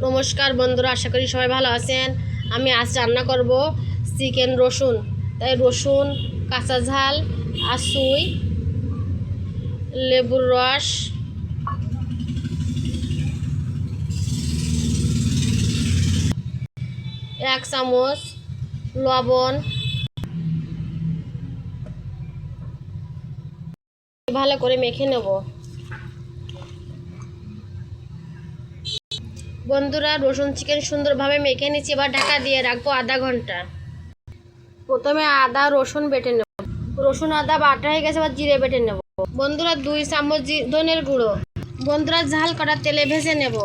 নমস্কার বন্ধুরা, আশা করি সবাই ভালো আছেন। আমি আজ রান্না করব চিকেন রসুন। তাই রসুন, কাঁচা ঝাল, আসুই, লেবুর রস, এক চামচ লবণ ভালো করে মেখে নেব। বন্ধুরা, রসুন চিকেন সুন্দরভাবে মেখে নিচ্ছি। এবার ঢাকা দিয়ে রাখবো আধা ঘন্টা। প্রথমে আদা রসুন বেটে নেব। রসুন আদা বাটা হয়ে গেছে, এবার জিরে বেটে নেব। বন্ধুরা, 2 চামচ ধনের গুঁড়ো। বন্ধুরা, ঝাল করা তেলে ভেজে নেব।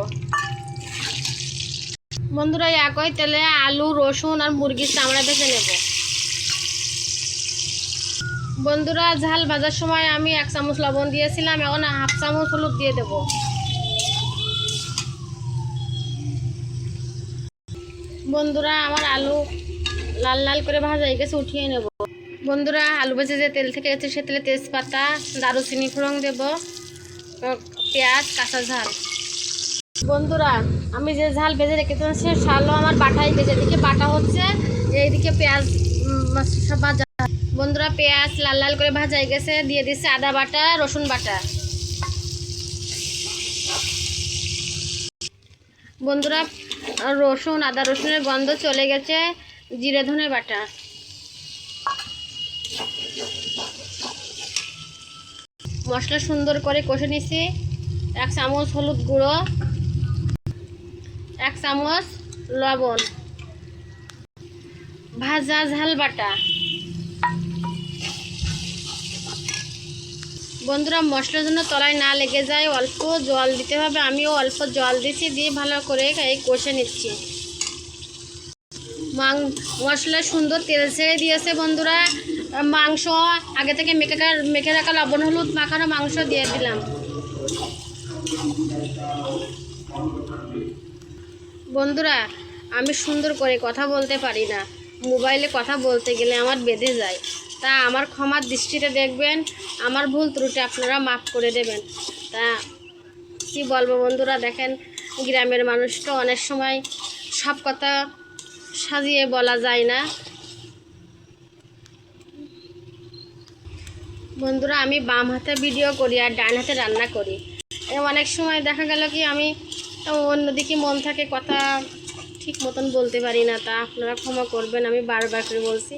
বন্ধুরা, একই তেলে আলু, রসুন আর মুরগির চামড়া ভেজে নেব। বন্ধুরা, ঝাল ভাজার সময় আমি 1 চামচ লবণ দিয়েছিলাম, এখন 1/2 চামচ হলুদ দিয়ে দেব। বন্ধুরা, আমার আলু লাল লাল করে ভাজা হয়ে গেছে, উঠিয়ে নেব। বন্ধুরা, আলু ভেজে যে তেল থেকে গেছে সে তেলে তেজপাতা, দারুচিনি ফোড়ন দেব, পেঁয়াজ, কাঁচা ঝাল। বন্ধুরা, আমি যে ঝাল ভেজে রেখেছিলাম সে ঝালও আমার বাটাই গেছে। এদিকে বাটা হচ্ছে, এইদিকে পেঁয়াজ সব ভাজা। বন্ধুরা, পেঁয়াজ লাল লাল করে ভাজা হয়ে গেছে, দিয়ে দিচ্ছে আদা বাটা, রসুন বাটা। বন্ধুরা, রসুন আদা রসুনের গন্ধ চলে গেছে, জিরে ধনে বাটা। মশলা সুন্দর করে কষে নিছি। 1 চামচ হলুদ গুঁড়ো, 1 চামচ লবণ, ভাজা ঝাল বাটা। বন্ধুরা, মশলার জন্য তলায় না লেগে যায় অল্প জল দিতে হবে। আমিও অল্প জল দিচ্ছি, দিয়ে ভালো করে এই কষে নিচ্ছি। মশলা সুন্দর তেল ছেড়ে দিয়েছে। বন্ধুরা, মাংস আগে থেকে মেখে রাখা লবণ হলুদ মাখানো মাংস দিয়ে দিলাম। বন্ধুরা, আমি সুন্দর করে কথা বলতে পারি না, মোবাইলে কথা বলতে গেলে আমার বেঁধে যায়। তা আমার ক্ষমার দৃষ্টিতে দেখবেন, আমার ভুল ত্রুটি আপনারা মাফ করে দেবেন। তা কি বলবো বন্ধুরা, দেখেন গ্রামের মানুষ তো অনেক সময় সব কথা সাজিয়ে বলা যায় না। বন্ধুরা, আমি বাম হাতে ভিডিও করি আর ডান হাতে রান্না করি। অনেক সময় দেখা গেল কি আমি অন্যদিকে মন থাকে, কথা ঠিক মতন বলতে পারি না। তা আপনারা ক্ষমা করবেন, আমি বারবার করে বলছি।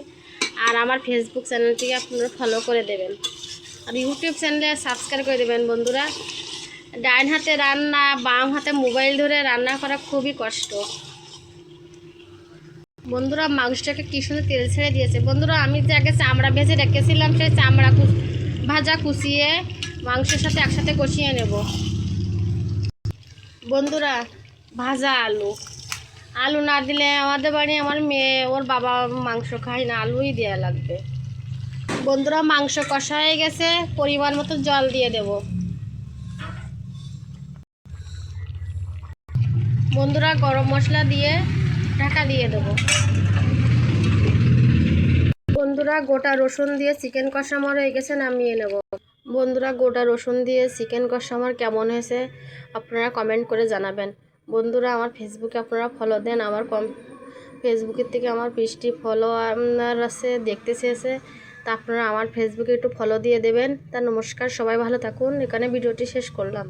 আর আমার ফেসবুক চ্যানেলটিকে আপনারা ফলো করে দেবেন, আর ইউটিউব চ্যানেলে সাবস্ক্রাইব করে দেবেন। বন্ধুরা, ডান হাতে রান্না, বাম হাতে মোবাইল ধরে রান্না করা খুবই কষ্ট। বন্ধুরা, মাংসটাকে কি সুন্দর তেল ছেড়ে দিয়েছে। বন্ধুরা, আমি যে আগে চামড়া ভেজে রেখেছিলাম সেই চামড়া ভাজা কুচিয়ে মাংসের সাথে একসাথে কষিয়ে নেব। বন্ধুরা, ভাজা আলু না দিলে আমাদের বাড়ি আমার মেয়ে ওর বাবা মাংস খায় না, আলুই দেওয়া লাগবে। বন্ধুরা, মাংস কষা হয়ে গেছে, পরিমাণ মতো জল দিয়ে দেব। বন্ধুরা, গরম মশলা দিয়ে ঢাকা দিয়ে দেবো। বন্ধুরা, গোটা রসুন দিয়ে চিকেন কষা আমার হয়ে গেছে, নামিয়ে নেব। বন্ধুরা, গোটা রসুন দিয়ে চিকেন কষা আমার কেমন হয়েছে আপনারা কমেন্ট করে জানাবেন। বন্ধুরা, আমার ফেসবুকে আপনারা ফলো দেন। আমার ফেসবুকের থেকে আমার 20টি ফলোয়ার আছে, দেখতে চেয়েছে। তা আপনারা আমার ফেসবুকে একটু ফলো দিয়ে দেবেন। তা নমস্কার, সবাই ভালো থাকুন। এখানে ভিডিওটি শেষ করলাম।